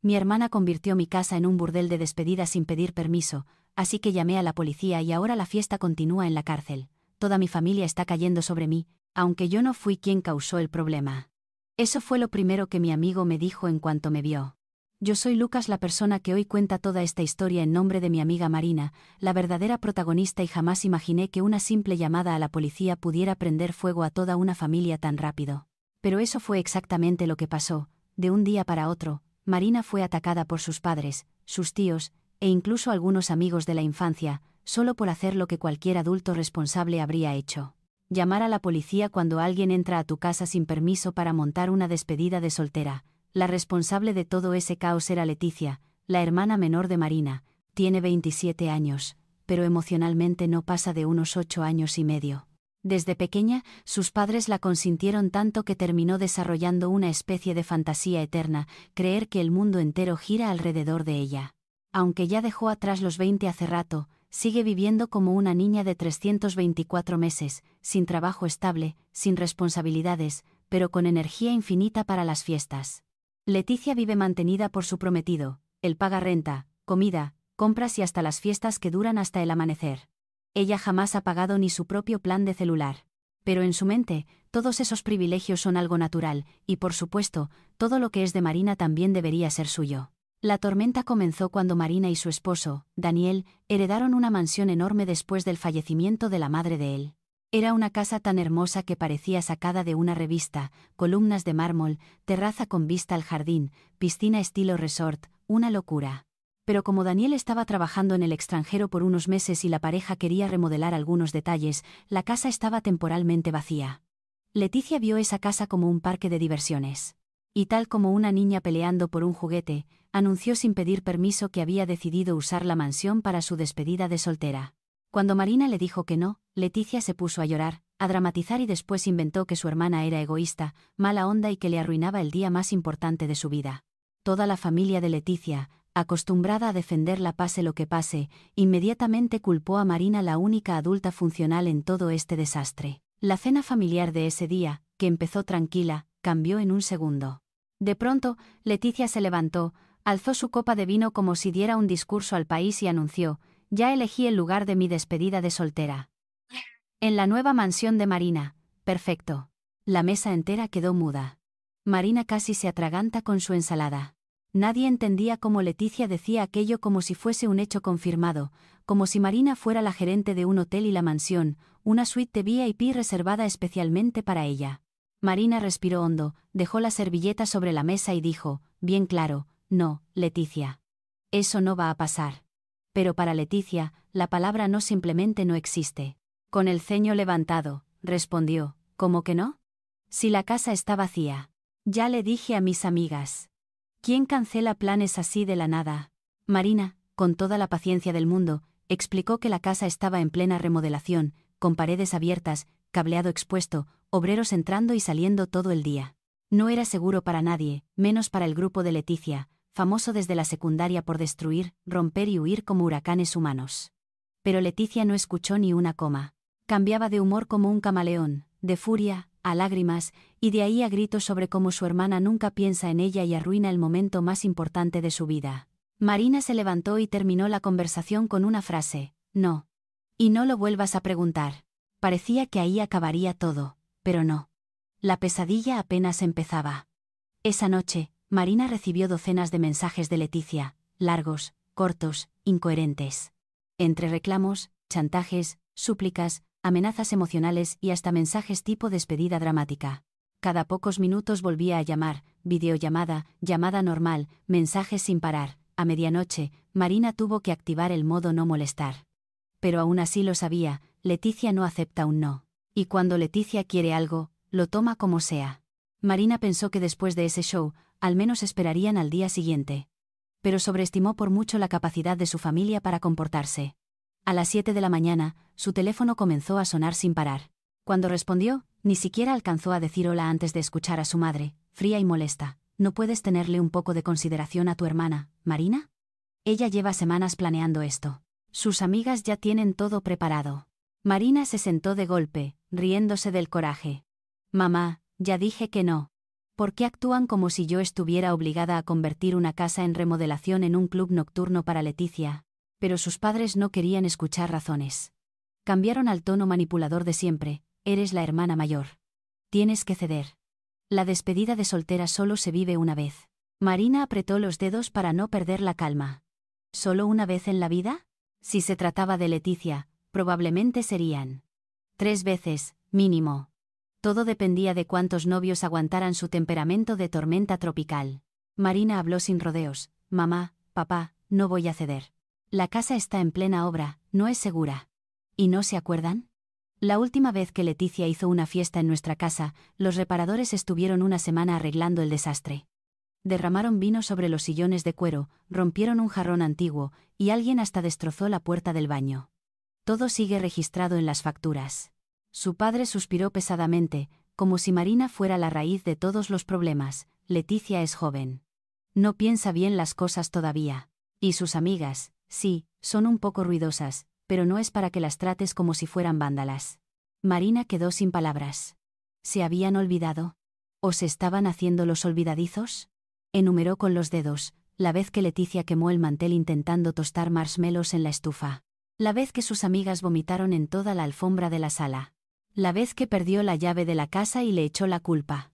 Mi hermana convirtió mi casa en un burdel de despedida sin pedir permiso, así que llamé a la policía y ahora la fiesta continúa en la cárcel. Toda mi familia está cayendo sobre mí, aunque yo no fui quien causó el problema. Eso fue lo primero que mi amigo me dijo en cuanto me vio. Yo soy Lucas, la persona que hoy cuenta toda esta historia en nombre de mi amiga Marina, la verdadera protagonista, y jamás imaginé que una simple llamada a la policía pudiera prender fuego a toda una familia tan rápido. Pero eso fue exactamente lo que pasó. De un día para otro, Marina fue atacada por sus padres, sus tíos, e incluso algunos amigos de la infancia, solo por hacer lo que cualquier adulto responsable habría hecho: llamar a la policía cuando alguien entra a tu casa sin permiso para montar una despedida de soltera. La responsable de todo ese caos era Leticia, la hermana menor de Marina. Tiene 27 años, pero emocionalmente no pasa de unos 8 años y medio. Desde pequeña, sus padres la consintieron tanto que terminó desarrollando una especie de fantasía eterna: creer que el mundo entero gira alrededor de ella. Aunque ya dejó atrás los 20 hace rato, sigue viviendo como una niña de 324 meses, sin trabajo estable, sin responsabilidades, pero con energía infinita para las fiestas. Leticia vive mantenida por su prometido. Él paga renta, comida, compras y hasta las fiestas que duran hasta el amanecer. Ella jamás ha pagado ni su propio plan de celular. Pero en su mente, todos esos privilegios son algo natural, y por supuesto, todo lo que es de Marina también debería ser suyo. La tormenta comenzó cuando Marina y su esposo, Daniel, heredaron una mansión enorme después del fallecimiento de la madre de él. Era una casa tan hermosa que parecía sacada de una revista: columnas de mármol, terraza con vista al jardín, piscina estilo resort, una locura. Pero como Daniel estaba trabajando en el extranjero por unos meses y la pareja quería remodelar algunos detalles, la casa estaba temporalmente vacía. Leticia vio esa casa como un parque de diversiones. Y tal como una niña peleando por un juguete, anunció sin pedir permiso que había decidido usar la mansión para su despedida de soltera. Cuando Marina le dijo que no, Leticia se puso a llorar, a dramatizar, y después inventó que su hermana era egoísta, mala onda y que le arruinaba el día más importante de su vida. Toda la familia de Leticia, acostumbrada a defenderla pase lo que pase, inmediatamente culpó a Marina, la única adulta funcional en todo este desastre. La cena familiar de ese día, que empezó tranquila, cambió en un segundo. De pronto, Leticia se levantó, alzó su copa de vino como si diera un discurso al país y anunció: ya elegí el lugar de mi despedida de soltera. En la nueva mansión de Marina. Perfecto. La mesa entera quedó muda. Marina casi se atraganta con su ensalada. Nadie entendía cómo Leticia decía aquello como si fuese un hecho confirmado, como si Marina fuera la gerente de un hotel y la mansión, una suite de VIP reservada especialmente para ella. Marina respiró hondo, dejó la servilleta sobre la mesa y dijo, bien claro: no, Leticia. Eso no va a pasar. Pero para Leticia, la palabra no simplemente no existe. Con el ceño levantado, respondió: ¿cómo que no? Si la casa está vacía. Ya le dije a mis amigas. ¿Quién cancela planes así de la nada? Marina, con toda la paciencia del mundo, explicó que la casa estaba en plena remodelación, con paredes abiertas, cableado expuesto, obreros entrando y saliendo todo el día. No era seguro para nadie, menos para el grupo de Leticia, famoso desde la secundaria por destruir, romper y huir como huracanes humanos. Pero Leticia no escuchó ni una coma. Cambiaba de humor como un camaleón, de furia a lágrimas, y de ahí a gritos sobre cómo su hermana nunca piensa en ella y arruina el momento más importante de su vida. Marina se levantó y terminó la conversación con una frase: no. Y no lo vuelvas a preguntar. Parecía que ahí acabaría todo, pero no. La pesadilla apenas empezaba. Esa noche, Marina recibió docenas de mensajes de Leticia, largos, cortos, incoherentes. Entre reclamos, chantajes, súplicas, amenazas emocionales y hasta mensajes tipo despedida dramática. Cada pocos minutos volvía a llamar, videollamada, llamada normal, mensajes sin parar. A medianoche, Marina tuvo que activar el modo no molestar. Pero aún así lo sabía, Leticia no acepta un no. Y cuando Leticia quiere algo, lo toma como sea. Marina pensó que después de ese show, al menos esperarían al día siguiente. Pero sobreestimó por mucho la capacidad de su familia para comportarse. A las 7 de la mañana, su teléfono comenzó a sonar sin parar. Cuando respondió, ni siquiera alcanzó a decir hola antes de escuchar a su madre, fría y molesta: ¿no puedes tenerle un poco de consideración a tu hermana, Marina? Ella lleva semanas planeando esto. Sus amigas ya tienen todo preparado. Marina se sentó de golpe, riéndose del coraje. Mamá, ya dije que no. ¿Por qué actúan como si yo estuviera obligada a convertir una casa en remodelación en un club nocturno para Leticia? Pero sus padres no querían escuchar razones. Cambiaron al tono manipulador de siempre: eres la hermana mayor. Tienes que ceder. La despedida de soltera solo se vive una vez. Marina apretó los dedos para no perder la calma. ¿Solo una vez en la vida? Si se trataba de Leticia, probablemente serían 3 veces, mínimo. Todo dependía de cuántos novios aguantaran su temperamento de tormenta tropical. Marina habló sin rodeos: mamá, papá, no voy a ceder. La casa está en plena obra, no es segura. ¿Y no se acuerdan? La última vez que Leticia hizo una fiesta en nuestra casa, los reparadores estuvieron una semana arreglando el desastre. Derramaron vino sobre los sillones de cuero, rompieron un jarrón antiguo, y alguien hasta destrozó la puerta del baño. Todo sigue registrado en las facturas. Su padre suspiró pesadamente, como si Marina fuera la raíz de todos los problemas. Leticia es joven. No piensa bien las cosas todavía. Y sus amigas, sí, son un poco ruidosas, pero no es para que las trates como si fueran vándalas. Marina quedó sin palabras. ¿Se habían olvidado? ¿O se estaban haciendo los olvidadizos? Enumeró con los dedos: la vez que Leticia quemó el mantel intentando tostar marshmallows en la estufa. La vez que sus amigas vomitaron en toda la alfombra de la sala. La vez que perdió la llave de la casa y le echó la culpa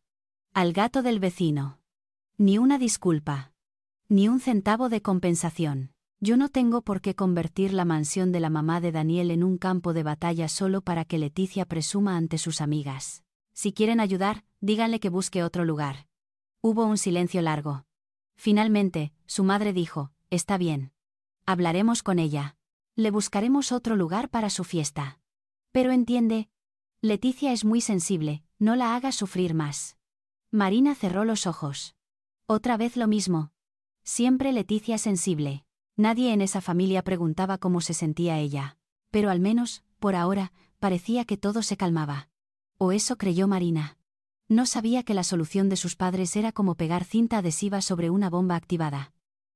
al gato del vecino. Ni una disculpa. Ni un centavo de compensación. Yo no tengo por qué convertir la mansión de la mamá de Daniel en un campo de batalla solo para que Leticia presuma ante sus amigas. Si quieren ayudar, díganle que busque otro lugar. Hubo un silencio largo. Finalmente, su madre dijo: está bien. Hablaremos con ella. Le buscaremos otro lugar para su fiesta. Pero entiende, Leticia es muy sensible, no la hagas sufrir más. Marina cerró los ojos. Otra vez lo mismo. Siempre Leticia sensible. Nadie en esa familia preguntaba cómo se sentía ella. Pero al menos, por ahora, parecía que todo se calmaba. O eso creyó Marina. No sabía que la solución de sus padres era como pegar cinta adhesiva sobre una bomba activada.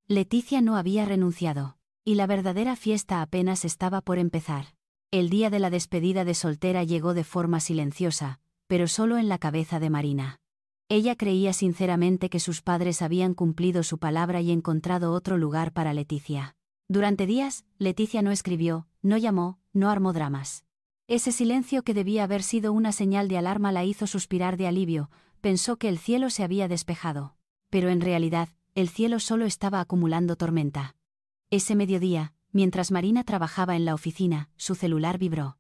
Leticia no había renunciado. Y la verdadera fiesta apenas estaba por empezar. El día de la despedida de soltera llegó de forma silenciosa, pero solo en la cabeza de Marina. Ella creía sinceramente que sus padres habían cumplido su palabra y encontrado otro lugar para Leticia. Durante días, Leticia no escribió, no llamó, no armó dramas. Ese silencio que debía haber sido una señal de alarma la hizo suspirar de alivio. Pensó que el cielo se había despejado. Pero en realidad, el cielo solo estaba acumulando tormenta. Ese mediodía, mientras Marina trabajaba en la oficina, su celular vibró.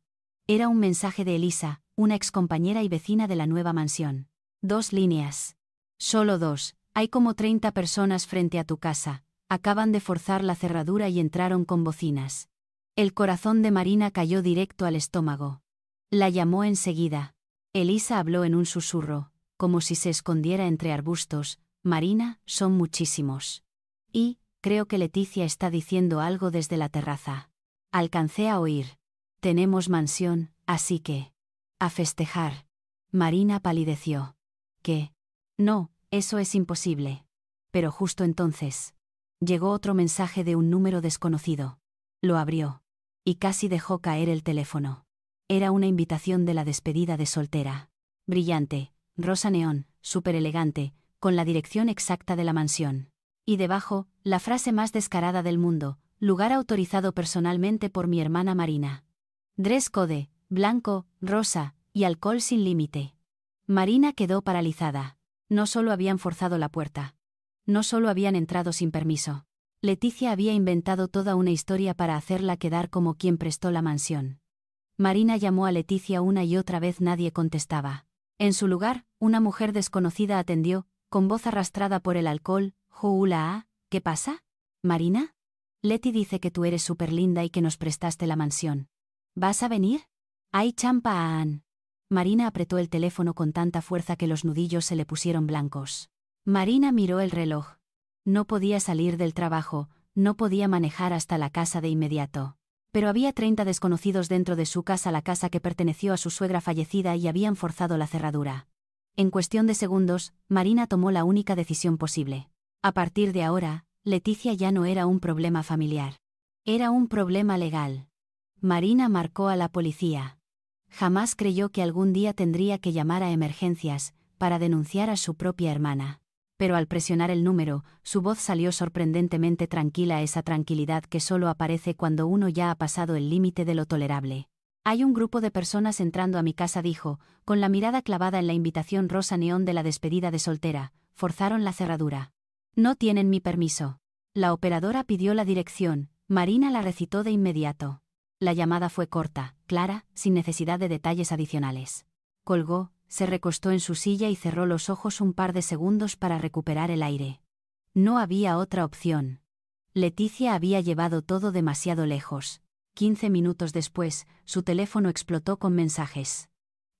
Era un mensaje de Elisa, una excompañera y vecina de la nueva mansión. 2 líneas. Solo 2. Hay como 30 personas frente a tu casa. Acaban de forzar la cerradura y entraron con bocinas. El corazón de Marina cayó directo al estómago. La llamó enseguida. Elisa habló en un susurro, como si se escondiera entre arbustos. Marina, son muchísimos. Y, creo que Leticia está diciendo algo desde la terraza. Alcancé a oír. Tenemos mansión, así que... a festejar. Marina palideció. ¿Qué? No, eso es imposible. Pero justo entonces... llegó otro mensaje de un número desconocido. Lo abrió. Y casi dejó caer el teléfono. Era una invitación de la despedida de soltera. Brillante, rosa neón, súper elegante, con la dirección exacta de la mansión. Y debajo, la frase más descarada del mundo: lugar autorizado personalmente por mi hermana Marina. Dress code, blanco, rosa, y alcohol sin límite. Marina quedó paralizada. No solo habían forzado la puerta. No solo habían entrado sin permiso. Leticia había inventado toda una historia para hacerla quedar como quien prestó la mansión. Marina llamó a Leticia una y otra vez, nadie contestaba. En su lugar, una mujer desconocida atendió, con voz arrastrada por el alcohol: Hola, ¿qué pasa? ¿Marina? Leti dice que tú eres súper linda y que nos prestaste la mansión. ¿Vas a venir? Hay champán. Marina apretó el teléfono con tanta fuerza que los nudillos se le pusieron blancos. Marina miró el reloj. No podía salir del trabajo, no podía manejar hasta la casa de inmediato. Pero había 30 desconocidos dentro de su casa, la casa que perteneció a su suegra fallecida, y habían forzado la cerradura. En cuestión de segundos, Marina tomó la única decisión posible. A partir de ahora, Leticia ya no era un problema familiar. Era un problema legal. Marina marcó a la policía. Jamás creyó que algún día tendría que llamar a emergencias, para denunciar a su propia hermana. Pero al presionar el número, su voz salió sorprendentemente tranquila, esa tranquilidad que solo aparece cuando uno ya ha pasado el límite de lo tolerable. Hay un grupo de personas entrando a mi casa, dijo, con la mirada clavada en la invitación rosa neón de la despedida de soltera. Forzaron la cerradura. No tienen mi permiso. La operadora pidió la dirección. Marina la recitó de inmediato. La llamada fue corta, clara, sin necesidad de detalles adicionales. Colgó, se recostó en su silla y cerró los ojos un par de segundos para recuperar el aire. No había otra opción. Leticia había llevado todo demasiado lejos. 15 minutos después, su teléfono explotó con mensajes.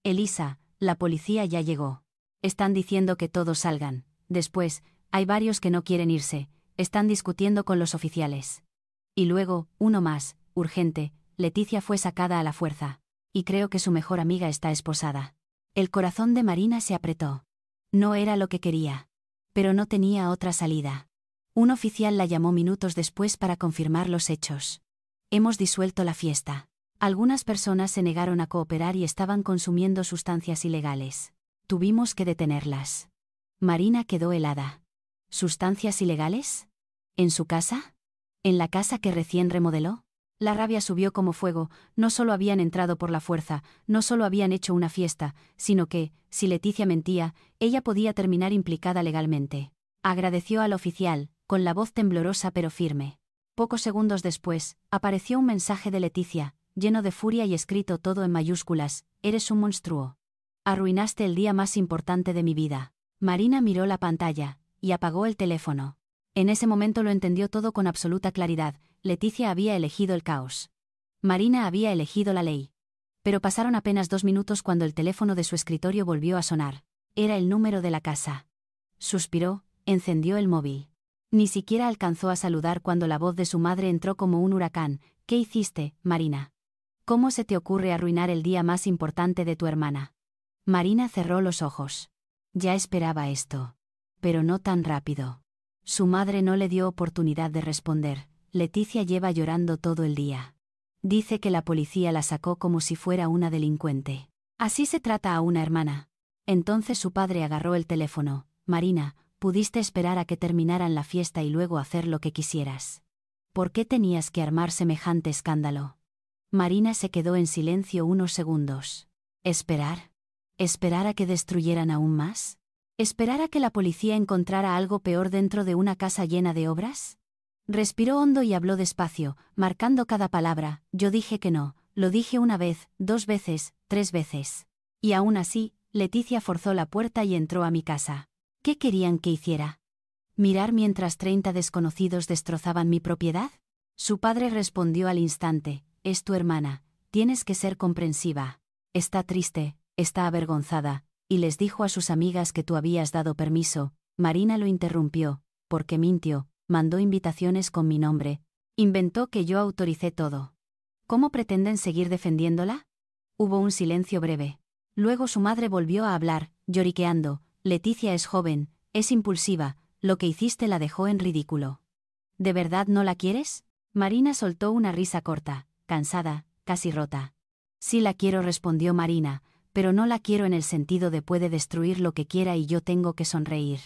Elisa, la policía ya llegó. Están diciendo que todos salgan. Después, hay varios que no quieren irse. Están discutiendo con los oficiales. Y luego, uno más, urgente, Leticia fue sacada a la fuerza. Y creo que su mejor amiga está esposada. El corazón de Marina se apretó. No era lo que quería. Pero no tenía otra salida. Un oficial la llamó minutos después para confirmar los hechos. Hemos disuelto la fiesta. Algunas personas se negaron a cooperar y estaban consumiendo sustancias ilegales. Tuvimos que detenerlas. Marina quedó helada. ¿Sustancias ilegales? ¿En su casa? ¿En la casa que recién remodeló? La rabia subió como fuego. No solo habían entrado por la fuerza, no solo habían hecho una fiesta, sino que, si Leticia mentía, ella podía terminar implicada legalmente. Agradeció al oficial, con la voz temblorosa pero firme. Pocos segundos después, apareció un mensaje de Leticia, lleno de furia y escrito todo en mayúsculas: «Eres un monstruo. Arruinaste el día más importante de mi vida». Marina miró la pantalla, y apagó el teléfono. En ese momento lo entendió todo con absoluta claridad. Leticia había elegido el caos. Marina había elegido la ley. Pero pasaron apenas 2 minutos cuando el teléfono de su escritorio volvió a sonar. Era el número de la casa. Suspiró, encendió el móvil. Ni siquiera alcanzó a saludar cuando la voz de su madre entró como un huracán. «¿Qué hiciste, Marina? ¿Cómo se te ocurre arruinar el día más importante de tu hermana?» Marina cerró los ojos. Ya esperaba esto. Pero no tan rápido. Su madre no le dio oportunidad de responder. Leticia lleva llorando todo el día. Dice que la policía la sacó como si fuera una delincuente. Así se trata a una hermana. Entonces su padre agarró el teléfono. «Marina, pudiste esperar a que terminaran la fiesta y luego hacer lo que quisieras. ¿Por qué tenías que armar semejante escándalo?» Marina se quedó en silencio unos segundos. ¿Esperar? ¿Esperar a que destruyeran aún más? ¿Esperar a que la policía encontrara algo peor dentro de una casa llena de obras? Respiró hondo y habló despacio, marcando cada palabra. «Yo dije que no, lo dije una vez, 2 veces, 3 veces. Y aún así, Leticia forzó la puerta y entró a mi casa. ¿Qué querían que hiciera? ¿Mirar mientras 30 desconocidos destrozaban mi propiedad?» Su padre respondió al instante: «Es tu hermana, tienes que ser comprensiva. Está triste, está avergonzada, y les dijo a sus amigas que tú habías dado permiso». Marina lo interrumpió. «¿Por qué mintió? Mandó invitaciones con mi nombre. Inventó que yo autoricé todo. ¿Cómo pretenden seguir defendiéndola?» Hubo un silencio breve. Luego su madre volvió a hablar, lloriqueando: «Leticia es joven, es impulsiva, lo que hiciste la dejó en ridículo. ¿De verdad no la quieres?» Marina soltó una risa corta, cansada, casi rota. «Sí la quiero», respondió Marina, «pero no la quiero en el sentido de puede destruir lo que quiera y yo tengo que sonreír.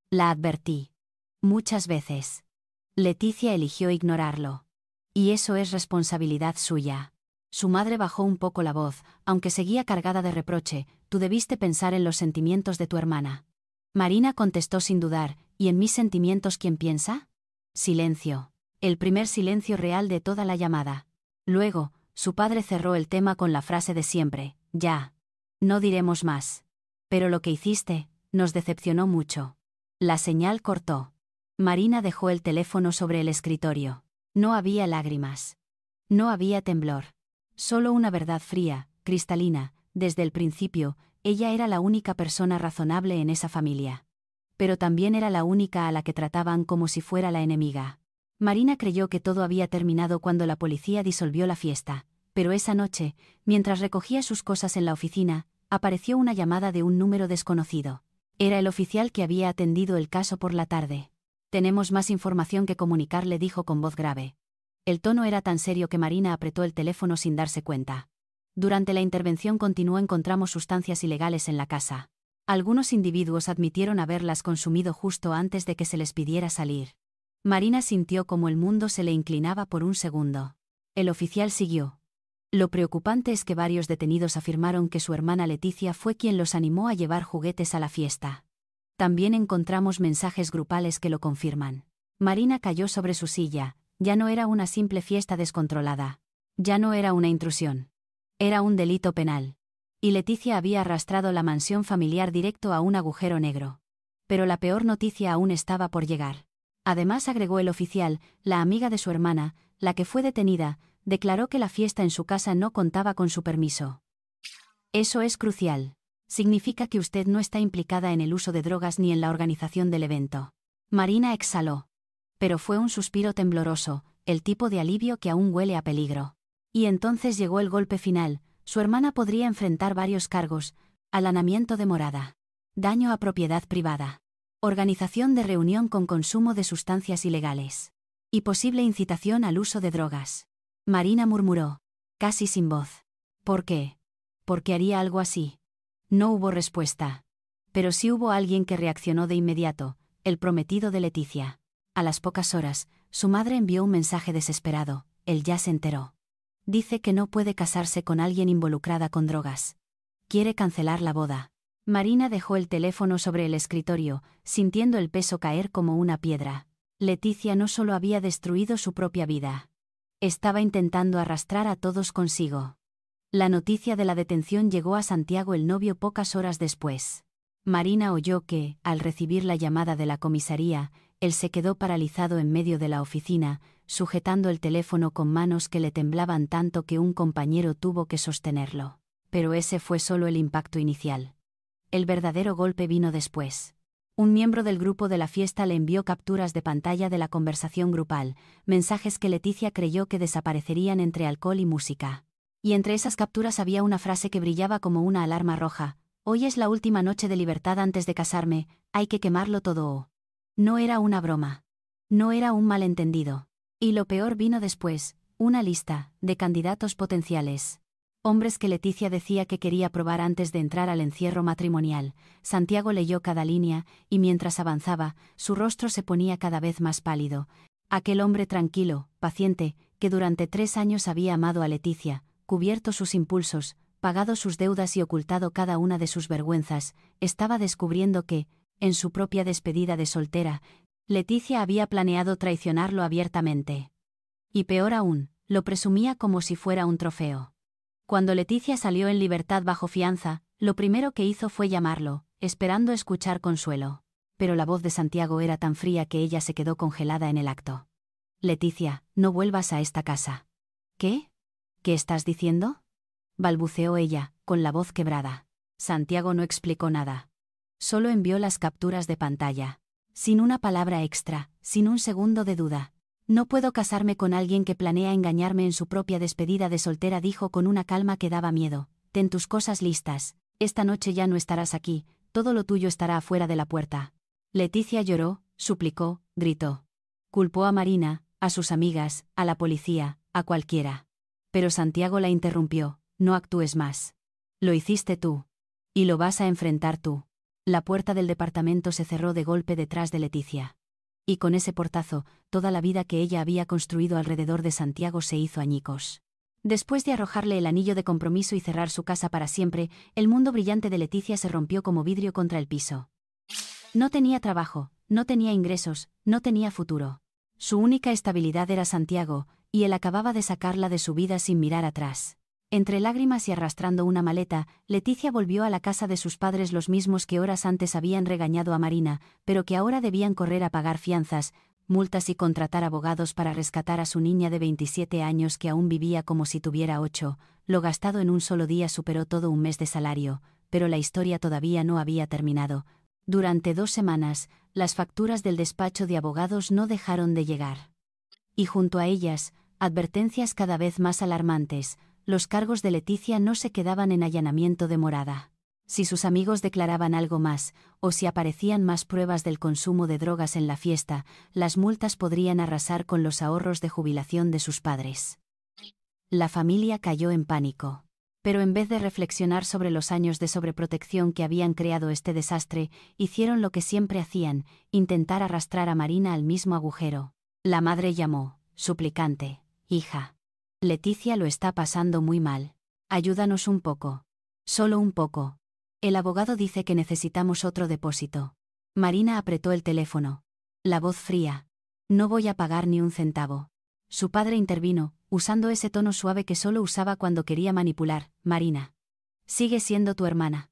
La advertí. Muchas veces». Leticia eligió ignorarlo. «Y eso es responsabilidad suya». Su madre bajó un poco la voz, aunque seguía cargada de reproche. «Tú debiste pensar en los sentimientos de tu hermana». Marina contestó sin dudar: «¿Y en mis sentimientos quién piensa?». Silencio. El primer silencio real de toda la llamada. Luego, su padre cerró el tema con la frase de siempre: «Ya. No diremos más. Pero lo que hiciste nos decepcionó mucho». La señal cortó. Marina dejó el teléfono sobre el escritorio. No había lágrimas. No había temblor. Solo una verdad fría, cristalina. Desde el principio, ella era la única persona razonable en esa familia. Pero también era la única a la que trataban como si fuera la enemiga. Marina creyó que todo había terminado cuando la policía disolvió la fiesta. Pero esa noche, mientras recogía sus cosas en la oficina, apareció una llamada de un número desconocido. Era el oficial que había atendido el caso por la tarde. «Tenemos más información que comunicarle», dijo con voz grave. El tono era tan serio que Marina apretó el teléfono sin darse cuenta. Durante la intervención continuó: «Encontramos sustancias ilegales en la casa. Algunos individuos admitieron haberlas consumido justo antes de que se les pidiera salir. Marina sintió como el mundo se le inclinaba por un segundo. El oficial siguió. Lo preocupante es que varios detenidos afirmaron que su hermana Leticia fue quien los animó a llevar juguetes a la fiesta. También encontramos mensajes grupales que lo confirman. Marina cayó sobre su silla. Ya no era una simple fiesta descontrolada. Ya no era una intrusión. Era un delito penal. Y Leticia había arrastrado la mansión familiar directo a un agujero negro. Pero la peor noticia aún estaba por llegar. Además, agregó el oficial, la amiga de su hermana, la que fue detenida, declaró que la fiesta en su casa no contaba con su permiso. Eso es crucial. Significa que usted no está implicada en el uso de drogas ni en la organización del evento. Marina exhaló. Pero fue un suspiro tembloroso, el tipo de alivio que aún huele a peligro. Y entonces llegó el golpe final. Su hermana podría enfrentar varios cargos: allanamiento de morada, daño a propiedad privada, organización de reunión con consumo de sustancias ilegales y posible incitación al uso de drogas. Marina murmuró, casi sin voz. ¿Por qué? ¿Por qué haría algo así? No hubo respuesta. Pero sí hubo alguien que reaccionó de inmediato, el prometido de Leticia. A las pocas horas, su madre envió un mensaje desesperado. Él ya se enteró. Dice que no puede casarse con alguien involucrada con drogas. Quiere cancelar la boda. Marina dejó el teléfono sobre el escritorio, sintiendo el peso caer como una piedra. Leticia no solo había destruido su propia vida. Estaba intentando arrastrar a todos consigo. La noticia de la detención llegó a Santiago el novio pocas horas después. Marina oyó que, al recibir la llamada de la comisaría, él se quedó paralizado en medio de la oficina, sujetando el teléfono con manos que le temblaban tanto que un compañero tuvo que sostenerlo. Pero ese fue solo el impacto inicial. El verdadero golpe vino después. Un miembro del grupo de la fiesta le envió capturas de pantalla de la conversación grupal, mensajes que Leticia creyó que desaparecerían entre alcohol y música. Y entre esas capturas había una frase que brillaba como una alarma roja: «Hoy es la última noche de libertad antes de casarme, hay que quemarlo todo». No era una broma. No era un malentendido. Y lo peor vino después: una lista de candidatos potenciales. Hombres que Leticia decía que quería probar antes de entrar al encierro matrimonial. Santiago leyó cada línea, y mientras avanzaba, su rostro se ponía cada vez más pálido. Aquel hombre tranquilo, paciente, que durante 3 años había amado a Leticia, cubierto sus impulsos, pagado sus deudas y ocultado cada una de sus vergüenzas, estaba descubriendo que, en su propia despedida de soltera, Leticia había planeado traicionarlo abiertamente. Y peor aún, lo presumía como si fuera un trofeo. Cuando Leticia salió en libertad bajo fianza, lo primero que hizo fue llamarlo, esperando escuchar consuelo. Pero la voz de Santiago era tan fría que ella se quedó congelada en el acto. «Leticia, no vuelvas a esta casa». «¿Qué? ¿Qué estás diciendo?», balbuceó ella, con la voz quebrada. Santiago no explicó nada. Solo envió las capturas de pantalla. Sin una palabra extra, sin un segundo de duda. «No puedo casarme con alguien que planea engañarme en su propia despedida de soltera», dijo con una calma que daba miedo. «Ten tus cosas listas. Esta noche ya no estarás aquí, todo lo tuyo estará afuera de la puerta». Leticia lloró, suplicó, gritó. Culpó a Marina, a sus amigas, a la policía, a cualquiera. Pero Santiago la interrumpió: «No actúes más. Lo hiciste tú. Y lo vas a enfrentar tú». La puerta del departamento se cerró de golpe detrás de Leticia. Y con ese portazo, toda la vida que ella había construido alrededor de Santiago se hizo añicos. Después de arrojarle el anillo de compromiso y cerrar su casa para siempre, el mundo brillante de Leticia se rompió como vidrio contra el piso. No tenía trabajo, no tenía ingresos, no tenía futuro. Su única estabilidad era Santiago, y él acababa de sacarla de su vida sin mirar atrás. Entre lágrimas y arrastrando una maleta, Leticia volvió a la casa de sus padres, los mismos que horas antes habían regañado a Marina, pero que ahora debían correr a pagar fianzas, multas y contratar abogados para rescatar a su niña de 27 años que aún vivía como si tuviera 8. Lo gastado en un solo día superó todo un mes de salario, pero la historia todavía no había terminado. Durante 2 semanas, las facturas del despacho de abogados no dejaron de llegar. Y junto a ellas, advertencias cada vez más alarmantes. Los cargos de Leticia no se quedaban en allanamiento de morada. Si sus amigos declaraban algo más, o si aparecían más pruebas del consumo de drogas en la fiesta, las multas podrían arrasar con los ahorros de jubilación de sus padres. La familia cayó en pánico. Pero en vez de reflexionar sobre los años de sobreprotección que habían creado este desastre, hicieron lo que siempre hacían, intentar arrastrar a Marina al mismo agujero. La madre llamó, suplicante: «Hija. Leticia lo está pasando muy mal. Ayúdanos un poco. Solo un poco. El abogado dice que necesitamos otro depósito». Marina apretó el teléfono. La voz fría: «No voy a pagar ni un centavo». Su padre intervino, usando ese tono suave que solo usaba cuando quería manipular: «Marina. Sigue siendo tu hermana.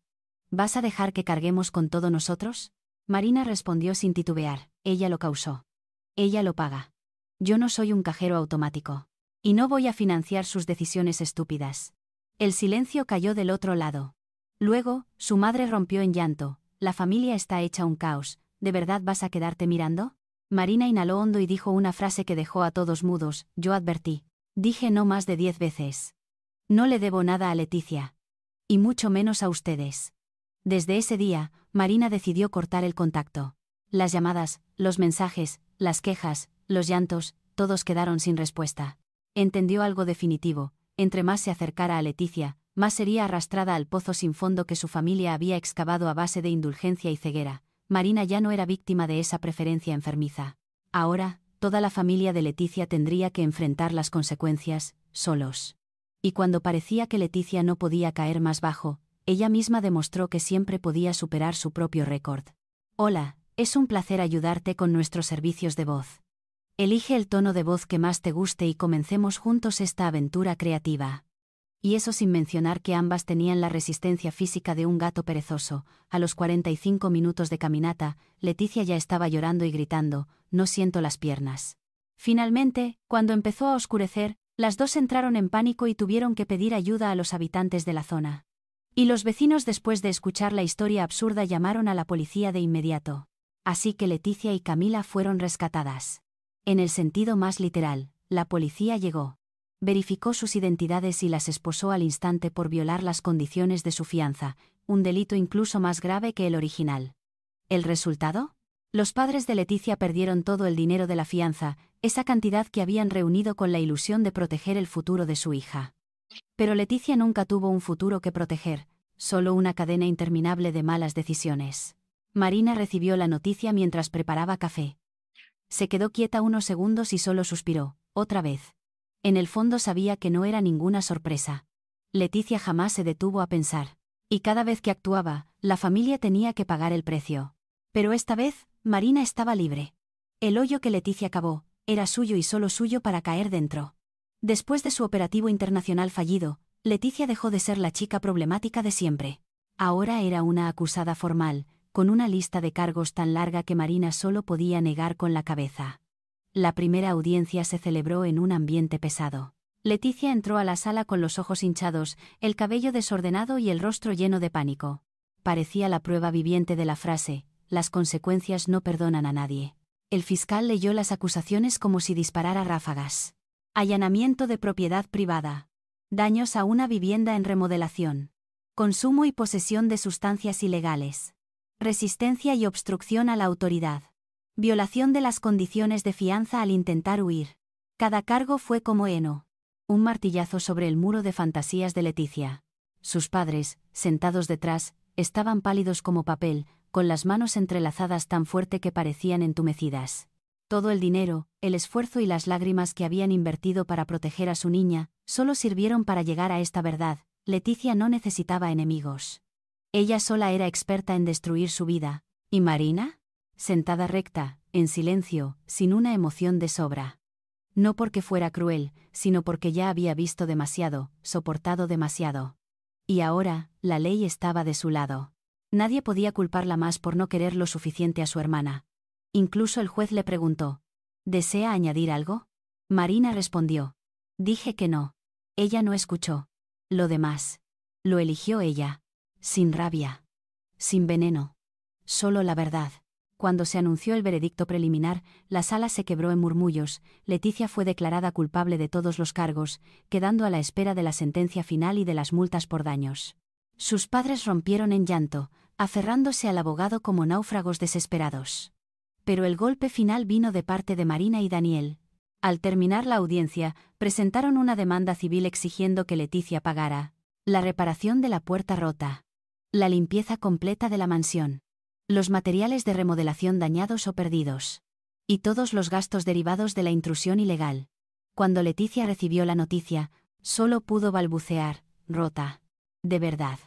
¿Vas a dejar que carguemos con todo nosotros?». Marina respondió sin titubear: «Ella lo causó. Ella lo paga. Yo no soy un cajero automático. Y no voy a financiar sus decisiones estúpidas». El silencio cayó del otro lado. Luego, su madre rompió en llanto: «La familia está hecha un caos. ¿De verdad vas a quedarte mirando?». Marina inhaló hondo y dijo una frase que dejó a todos mudos: «Yo advertí. Dije no más de 10 veces. No le debo nada a Leticia. Y mucho menos a ustedes». Desde ese día, Marina decidió cortar el contacto. Las llamadas, los mensajes, las quejas, los llantos, todos quedaron sin respuesta. Entendió algo definitivo: entre más se acercara a Leticia, más sería arrastrada al pozo sin fondo que su familia había excavado a base de indulgencia y ceguera. Marina ya no era víctima de esa preferencia enfermiza. Ahora, toda la familia de Leticia tendría que enfrentar las consecuencias, solos. Y cuando parecía que Leticia no podía caer más bajo, ella misma demostró que siempre podía superar su propio récord. «Hola, es un placer ayudarte con nuestros servicios de voz. Elige el tono de voz que más te guste y comencemos juntos esta aventura creativa». Y eso sin mencionar que ambas tenían la resistencia física de un gato perezoso. A los 45 minutos de caminata, Leticia ya estaba llorando y gritando: «No siento las piernas». Finalmente, cuando empezó a oscurecer, las dos entraron en pánico y tuvieron que pedir ayuda a los habitantes de la zona. Y los vecinos, después de escuchar la historia absurda, llamaron a la policía de inmediato. Así que Leticia y Camila fueron rescatadas. En el sentido más literal, la policía llegó. Verificó sus identidades y las esposó al instante por violar las condiciones de su fianza, un delito incluso más grave que el original. ¿El resultado? Los padres de Leticia perdieron todo el dinero de la fianza, esa cantidad que habían reunido con la ilusión de proteger el futuro de su hija. Pero Leticia nunca tuvo un futuro que proteger, solo una cadena interminable de malas decisiones. Marina recibió la noticia mientras preparaba café. Se quedó quieta unos segundos y solo suspiró: «Otra vez». En el fondo sabía que no era ninguna sorpresa. Leticia jamás se detuvo a pensar. Y cada vez que actuaba, la familia tenía que pagar el precio. Pero esta vez, Marina estaba libre. El hoyo que Leticia cavó era suyo y solo suyo para caer dentro. Después de su operativo internacional fallido, Leticia dejó de ser la chica problemática de siempre. Ahora era una acusada formal, con una lista de cargos tan larga que Marina solo podía negar con la cabeza. La primera audiencia se celebró en un ambiente pesado. Leticia entró a la sala con los ojos hinchados, el cabello desordenado y el rostro lleno de pánico. Parecía la prueba viviente de la frase: «Las consecuencias no perdonan a nadie». El fiscal leyó las acusaciones como si disparara ráfagas. Allanamiento de propiedad privada. Daños a una vivienda en remodelación. Consumo y posesión de sustancias ilegales. Resistencia y obstrucción a la autoridad. Violación de las condiciones de fianza al intentar huir. Cada cargo fue como heno. Un martillazo sobre el muro de fantasías de Leticia. Sus padres, sentados detrás, estaban pálidos como papel, con las manos entrelazadas tan fuerte que parecían entumecidas. Todo el dinero, el esfuerzo y las lágrimas que habían invertido para proteger a su niña, solo sirvieron para llegar a esta verdad: Leticia no necesitaba enemigos. Ella sola era experta en destruir su vida. ¿Y Marina? Sentada recta, en silencio, sin una emoción de sobra. No porque fuera cruel, sino porque ya había visto demasiado, soportado demasiado. Y ahora, la ley estaba de su lado. Nadie podía culparla más por no querer lo suficiente a su hermana. Incluso el juez le preguntó: ¿desea añadir algo? Marina respondió: dije que no. Ella no escuchó. Lo demás. Lo eligió ella. Sin rabia. Sin veneno. Solo la verdad. Cuando se anunció el veredicto preliminar, la sala se quebró en murmullos. Leticia fue declarada culpable de todos los cargos, quedando a la espera de la sentencia final y de las multas por daños. Sus padres rompieron en llanto, aferrándose al abogado como náufragos desesperados. Pero el golpe final vino de parte de Marina y Daniel. Al terminar la audiencia, presentaron una demanda civil exigiendo que Leticia pagara La reparación de la puerta rota. La limpieza completa de la mansión. Los materiales de remodelación dañados o perdidos. Y todos los gastos derivados de la intrusión ilegal. Cuando Leticia recibió la noticia, solo pudo balbucear, rota. De verdad.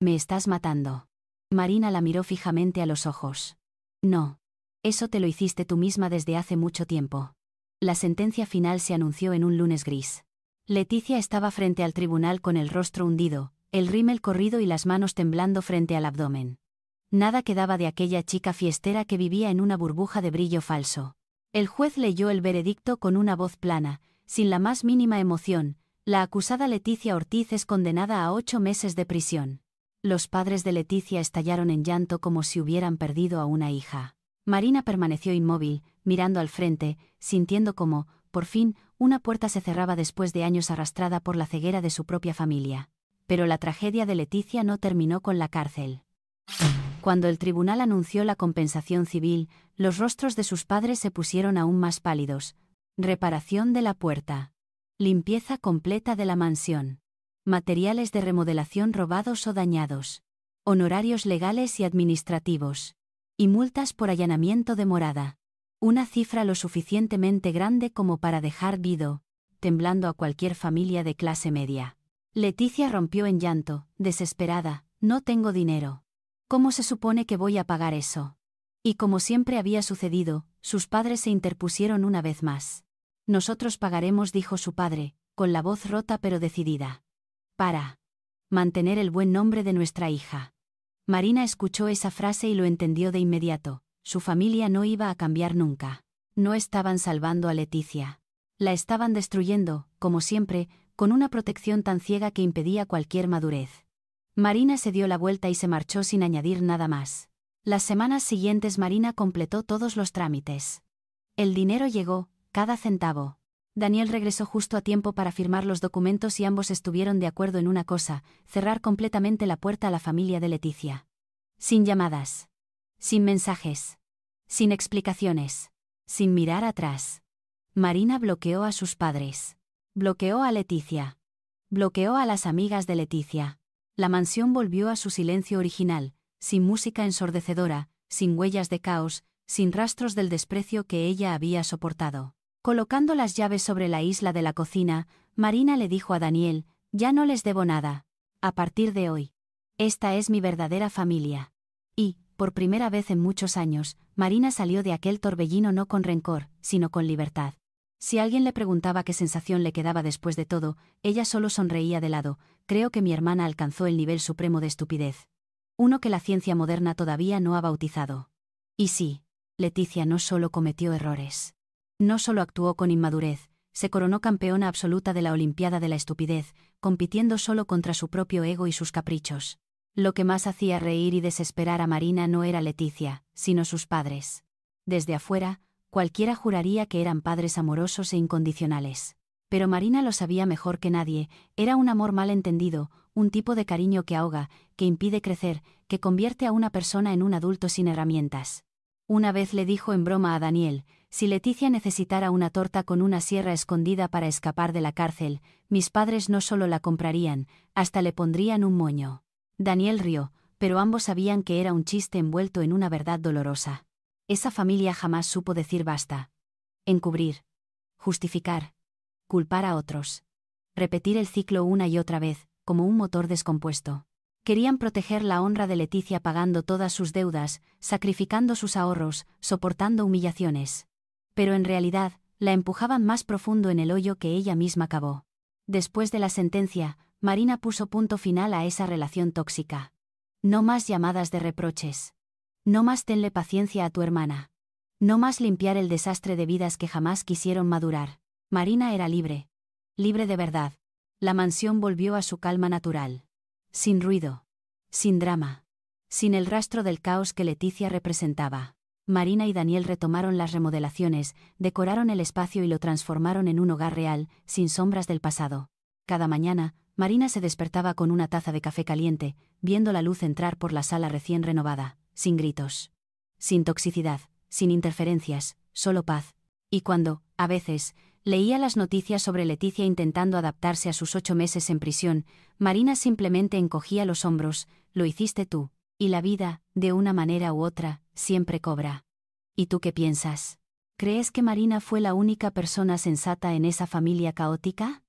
Me estás matando. Marina la miró fijamente a los ojos. No. Eso te lo hiciste tú misma desde hace mucho tiempo. La sentencia final se anunció en un lunes gris. Leticia estaba frente al tribunal con el rostro hundido, el rímel corrido y las manos temblando frente al abdomen. Nada quedaba de aquella chica fiestera que vivía en una burbuja de brillo falso. El juez leyó el veredicto con una voz plana, sin la más mínima emoción. La acusada Leticia Ortiz es condenada a 8 meses de prisión. Los padres de Leticia estallaron en llanto como si hubieran perdido a una hija. Marina permaneció inmóvil, mirando al frente, sintiendo cómo, por fin, una puerta se cerraba después de años arrastrada por la ceguera de su propia familia. Pero la tragedia de Leticia no terminó con la cárcel. Cuando el tribunal anunció la compensación civil, los rostros de sus padres se pusieron aún más pálidos. Reparación de la puerta. Limpieza completa de la mansión. Materiales de remodelación robados o dañados. Honorarios legales y administrativos. Y multas por allanamiento de morada. Una cifra lo suficientemente grande como para dejar vido, temblando a cualquier familia de clase media. Leticia rompió en llanto, desesperada. No tengo dinero. ¿Cómo se supone que voy a pagar eso? Y como siempre había sucedido, sus padres se interpusieron una vez más. Nosotros pagaremos, dijo su padre, con la voz rota pero decidida. Para mantener el buen nombre de nuestra hija. Marina escuchó esa frase y lo entendió de inmediato. Su familia no iba a cambiar nunca. No estaban salvando a Leticia. La estaban destruyendo, como siempre, con una protección tan ciega que impedía cualquier madurez. Marina se dio la vuelta y se marchó sin añadir nada más. Las semanas siguientes Marina completó todos los trámites. El dinero llegó, cada centavo. Daniel regresó justo a tiempo para firmar los documentos y ambos estuvieron de acuerdo en una cosa: cerrar completamente la puerta a la familia de Leticia. Sin llamadas. Sin mensajes. Sin explicaciones. Sin mirar atrás. Marina bloqueó a sus padres. Bloqueó a Leticia. Bloqueó a las amigas de Leticia. La mansión volvió a su silencio original, sin música ensordecedora, sin huellas de caos, sin rastros del desprecio que ella había soportado. Colocando las llaves sobre la isla de la cocina, Marina le dijo a Daniel: ya no les debo nada. A partir de hoy. Esta es mi verdadera familia. Y, por primera vez en muchos años, Marina salió de aquel torbellino no con rencor, sino con libertad. Si alguien le preguntaba qué sensación le quedaba después de todo, ella solo sonreía de lado. Creo que mi hermana alcanzó el nivel supremo de estupidez. Uno que la ciencia moderna todavía no ha bautizado. Y sí, Leticia no solo cometió errores. No solo actuó con inmadurez, se coronó campeona absoluta de la Olimpiada de la Estupidez, compitiendo solo contra su propio ego y sus caprichos. Lo que más hacía reír y desesperar a Marina no era Leticia, sino sus padres. Desde afuera, cualquiera juraría que eran padres amorosos e incondicionales. Pero Marina lo sabía mejor que nadie: era un amor mal entendido, un tipo de cariño que ahoga, que impide crecer, que convierte a una persona en un adulto sin herramientas. Una vez le dijo en broma a Daniel: si Leticia necesitara una torta con una sierra escondida para escapar de la cárcel, mis padres no solo la comprarían, hasta le pondrían un moño. Daniel rió, pero ambos sabían que era un chiste envuelto en una verdad dolorosa. Esa familia jamás supo decir basta. Encubrir. Justificar. Culpar a otros. Repetir el ciclo una y otra vez, como un motor descompuesto. Querían proteger la honra de Leticia pagando todas sus deudas, sacrificando sus ahorros, soportando humillaciones. Pero en realidad, la empujaban más profundo en el hoyo que ella misma cavó. Después de la sentencia, Marina puso punto final a esa relación tóxica. No más llamadas de reproches. No más tenle paciencia a tu hermana. No más limpiar el desastre de vidas que jamás quisieron madurar. Marina era libre. Libre de verdad. La mansión volvió a su calma natural. Sin ruido. Sin drama. Sin el rastro del caos que Leticia representaba. Marina y Daniel retomaron las remodelaciones, decoraron el espacio y lo transformaron en un hogar real, sin sombras del pasado. Cada mañana, Marina se despertaba con una taza de café caliente, viendo la luz entrar por la sala recién renovada, sin gritos. Sin toxicidad, sin interferencias, solo paz. Y cuando, a veces, Leía las noticias sobre Leticia intentando adaptarse a sus 8 meses en prisión. Marina simplemente encogía los hombros. Lo hiciste tú. Y la vida, de una manera u otra, siempre cobra. ¿Y tú qué piensas? ¿Crees que Marina fue la única persona sensata en esa familia caótica?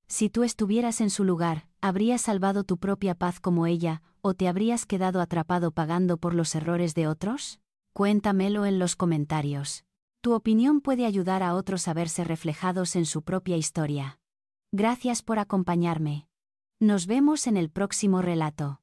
Si tú estuvieras en su lugar, ¿habrías salvado tu propia paz como ella, o te habrías quedado atrapado pagando por los errores de otros? Cuéntamelo en los comentarios. Tu opinión puede ayudar a otros a verse reflejados en su propia historia. Gracias por acompañarme. Nos vemos en el próximo relato.